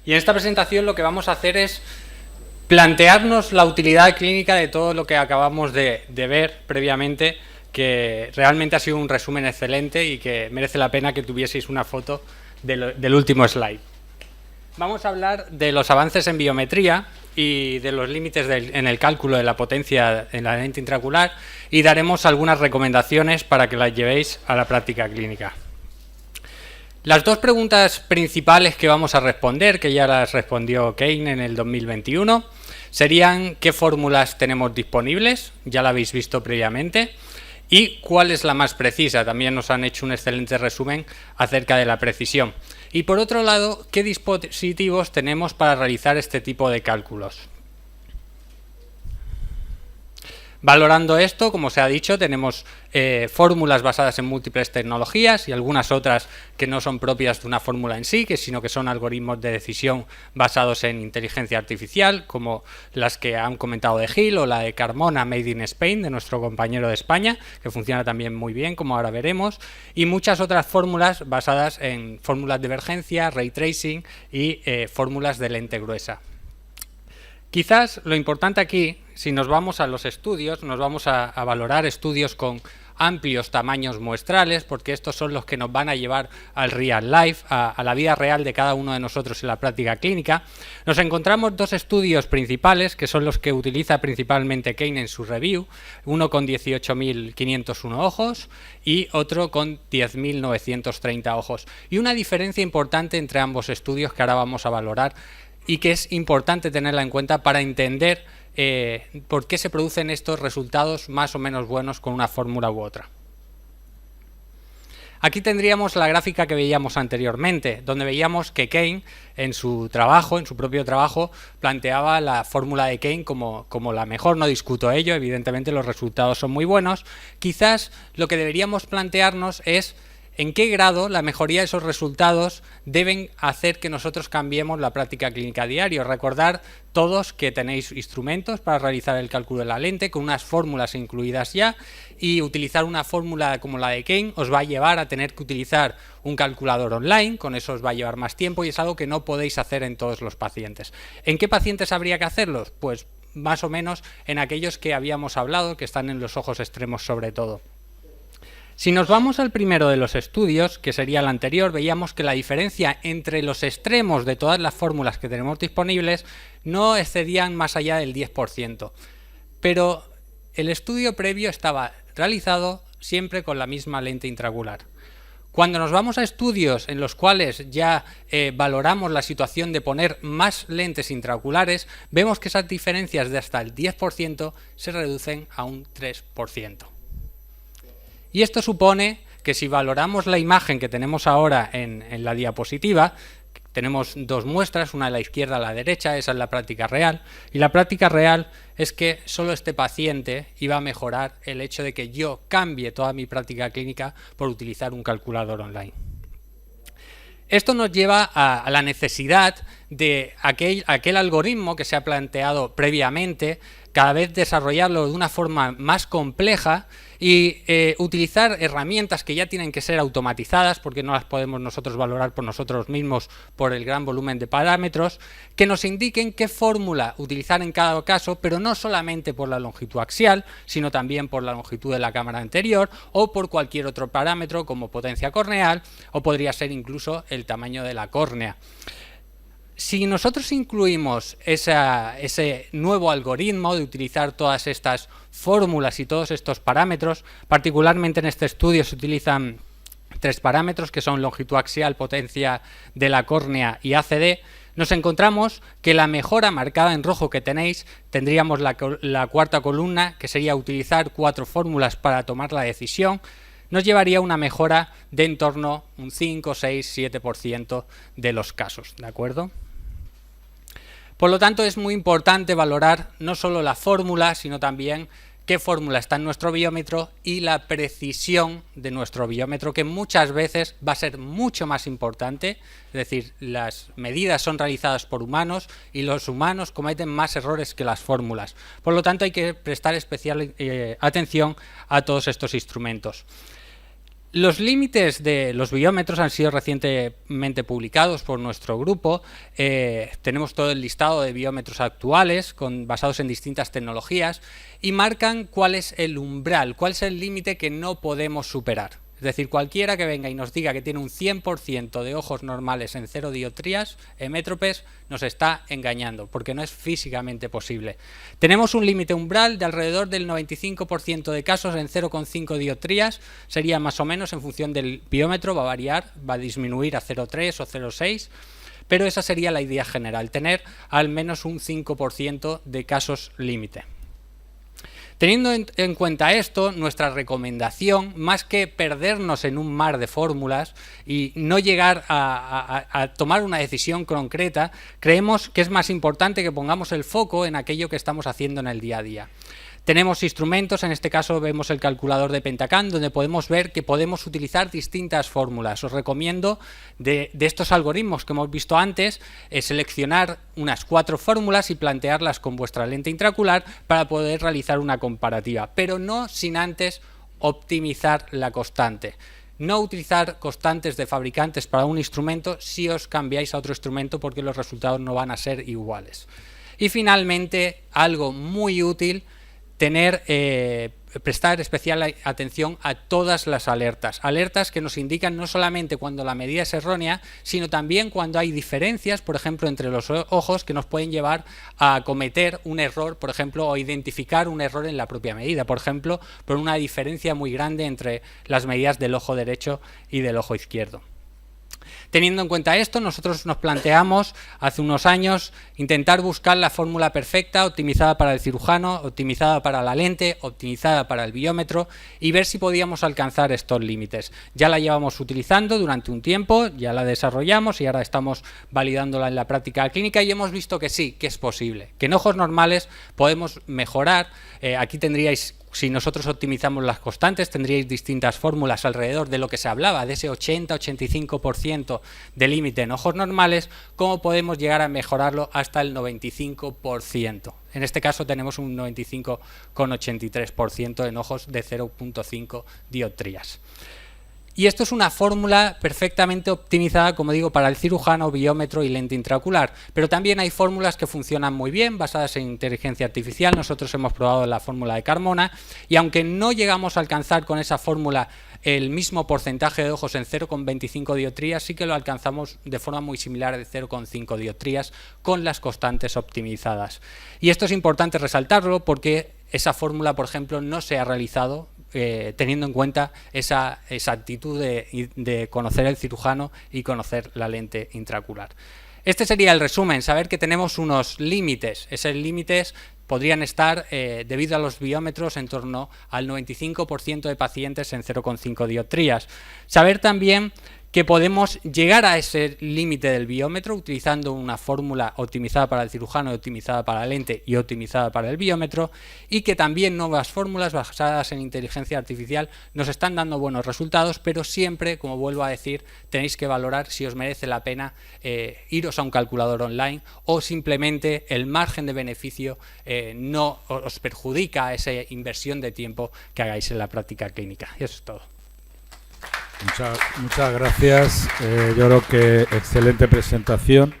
Y en esta presentación lo que vamos a hacer es plantearnos la utilidad clínica de todo lo que acabamos de ver previamente, que realmente ha sido un resumen excelente y que merece la pena que tuvieseis una foto del último slide. Vamos a hablar de los avances en biometría y de los límites en el cálculo de la potencia en la lente intraocular, y daremos algunas recomendaciones para que las llevéis a la práctica clínica. Las dos preguntas principales que vamos a responder, que ya las respondió Kane en el 2021, serían qué fórmulas tenemos disponibles, ya la habéis visto previamente, y cuál es la más precisa. También nos han hecho un excelente resumen acerca de la precisión. Y por otro lado, qué dispositivos tenemos para realizar este tipo de cálculos. Valorando esto, como se ha dicho, tenemos fórmulas basadas en múltiples tecnologías y algunas otras que no son propias de una fórmula en sí, sino que son algoritmos de decisión basados en inteligencia artificial, como las que han comentado de Hill o la de Carmona Made in Spain, de nuestro compañero de España, que funciona también muy bien, como ahora veremos, y muchas otras fórmulas basadas en fórmulas de emergencia, ray tracing y fórmulas de lente gruesa. Quizás lo importante aquí, si nos vamos a los estudios, nos vamos a valorar estudios con amplios tamaños muestrales, porque estos son los que nos van a llevar al real life, a la vida real de cada uno de nosotros en la práctica clínica. Nos encontramos dos estudios principales, que son los que utiliza principalmente Kane en su review, uno con 18.501 ojos y otro con 10.930 ojos. Y una diferencia importante entre ambos estudios que ahora vamos a valorar, y que es importante tenerla en cuenta para entender por qué se producen estos resultados más o menos buenos con una fórmula u otra. Aquí tendríamos la gráfica que veíamos anteriormente, donde veíamos que Kane en su propio trabajo, planteaba la fórmula de Kane como la mejor. No discuto ello, evidentemente los resultados son muy buenos. Quizás lo que deberíamos plantearnos es en qué grado la mejoría de esos resultados deben hacer que nosotros cambiemos la práctica clínica diaria. Recordar todos que tenéis instrumentos para realizar el cálculo de la lente con unas fórmulas incluidas ya, y utilizar una fórmula como la de Kane os va a llevar a tener que utilizar un calculador online. Con eso os va a llevar más tiempo y es algo que no podéis hacer en todos los pacientes. ¿En qué pacientes habría que hacerlos? Pues más o menos en aquellos que habíamos hablado, que están en los ojos extremos sobre todo. Si nos vamos al primero de los estudios, que sería el anterior, veíamos que la diferencia entre los extremos de todas las fórmulas que tenemos disponibles no excedían más allá del 10%. Pero el estudio previo estaba realizado siempre con la misma lente intraocular. Cuando nos vamos a estudios en los cuales ya valoramos la situación de poner más lentes intraoculares, vemos que esas diferencias de hasta el 10% se reducen a un 3%. Y esto supone que si valoramos la imagen que tenemos ahora en la diapositiva, tenemos dos muestras, una a la izquierda y a la derecha, esa es la práctica real, y la práctica real es que solo este paciente iba a mejorar el hecho de que yo cambie toda mi práctica clínica por utilizar un calculador online. Esto nos lleva a la necesidad de aquel algoritmo que se ha planteado previamente, cada vez desarrollarlo de una forma más compleja y utilizar herramientas que ya tienen que ser automatizadas, porque no las podemos nosotros valorar por nosotros mismos por el gran volumen de parámetros, que nos indiquen qué fórmula utilizar en cada caso, pero no solamente por la longitud axial, sino también por la longitud de la cámara anterior o por cualquier otro parámetro como potencia corneal, o podría ser incluso el tamaño de la córnea. Si nosotros incluimos ese nuevo algoritmo de utilizar todas estas fórmulas y todos estos parámetros, particularmente en este estudio se utilizan 3 parámetros que son longitud axial, potencia de la córnea y ACD, nos encontramos que la mejora marcada en rojo que tenéis, tendríamos la cuarta columna, que sería utilizar 4 fórmulas para tomar la decisión, nos llevaría a una mejora de en torno a un 5, 6, 7% de los casos, ¿de acuerdo? Por lo tanto, es muy importante valorar no solo la fórmula, sino también qué fórmula está en nuestro biómetro y la precisión de nuestro biómetro, que muchas veces va a ser mucho más importante. Es decir, las medidas son realizadas por humanos y los humanos cometen más errores que las fórmulas. Por lo tanto, hay que prestar especial atención a todos estos instrumentos. Los límites de los biómetros han sido recientemente publicados por nuestro grupo. Tenemos todo el listado de biómetros actuales basados en distintas tecnologías y marcan cuál es el umbral, cuál es el límite que no podemos superar. Es decir, cualquiera que venga y nos diga que tiene un 100% de ojos normales en 0 dioptrías, hemétropes, nos está engañando, porque no es físicamente posible. Tenemos un límite umbral de alrededor del 95% de casos en 0,5 dioptrías, sería más o menos en función del biómetro, va a variar, va a disminuir a 0,3 o 0,6, pero esa sería la idea general, tener al menos un 5% de casos límite. Teniendo en cuenta esto, nuestra recomendación, más que perdernos en un mar de fórmulas y no llegar a tomar una decisión concreta, creemos que es más importante que pongamos el foco en aquello que estamos haciendo en el día a día. Tenemos instrumentos, en este caso vemos el calculador de Pentacam, donde podemos ver que podemos utilizar distintas fórmulas. Os recomiendo de estos algoritmos que hemos visto antes, seleccionar unas 4 fórmulas y plantearlas con vuestra lente intraocular para poder realizar una comparativa, pero no sin antes optimizar la constante. No utilizar constantes de fabricantes para un instrumento si os cambiáis a otro instrumento, porque los resultados no van a ser iguales. Y finalmente, algo muy útil, prestar especial atención a todas las alertas que nos indican no solamente cuando la medida es errónea, sino también cuando hay diferencias, por ejemplo, entre los ojos, que nos pueden llevar a cometer un error, por ejemplo, o identificar un error en la propia medida, por ejemplo, por una diferencia muy grande entre las medidas del ojo derecho y del ojo izquierdo. Teniendo en cuenta esto, nosotros nos planteamos hace unos años intentar buscar la fórmula perfecta, optimizada para el cirujano, optimizada para la lente, optimizada para el biómetro, y ver si podíamos alcanzar estos límites. Ya la llevamos utilizando durante un tiempo, ya la desarrollamos y ahora estamos validándola en la práctica clínica y hemos visto que sí, que es posible, que en ojos normales podemos mejorar. Aquí tendríais, si nosotros optimizamos las constantes, tendríais distintas fórmulas alrededor de lo que se hablaba, de ese 80-85% de límite en ojos normales, cómo podemos llegar a mejorarlo hasta el 95%. En este caso tenemos un 95,83% en ojos de 0,5 dioptrías. Y esto es una fórmula perfectamente optimizada, como digo, para el cirujano, biómetro y lente intraocular. Pero también hay fórmulas que funcionan muy bien, basadas en inteligencia artificial. Nosotros hemos probado la fórmula de Carmona y aunque no llegamos a alcanzar con esa fórmula el mismo porcentaje de ojos en 0,25 dioptrías, sí que lo alcanzamos de forma muy similar de 0,5 dioptrías con las constantes optimizadas. Y esto es importante resaltarlo porque esa fórmula, por ejemplo, no se ha realizado teniendo en cuenta esa actitud de conocer el cirujano y conocer la lente intraocular. Este sería el resumen, saber que tenemos unos límites. Esos límites podrían estar, debido a los biómetros, en torno al 95% de pacientes en 0,5 dioptrías. Saber también que podemos llegar a ese límite del biómetro utilizando una fórmula optimizada para el cirujano, optimizada para la lente y optimizada para el biómetro, y que también nuevas fórmulas basadas en inteligencia artificial nos están dando buenos resultados, pero siempre, como vuelvo a decir, tenéis que valorar si os merece la pena iros a un calculador online o simplemente el margen de beneficio no os perjudica esa inversión de tiempo que hagáis en la práctica clínica. Y eso es todo. Muchas gracias. Yo creo que excelente presentación.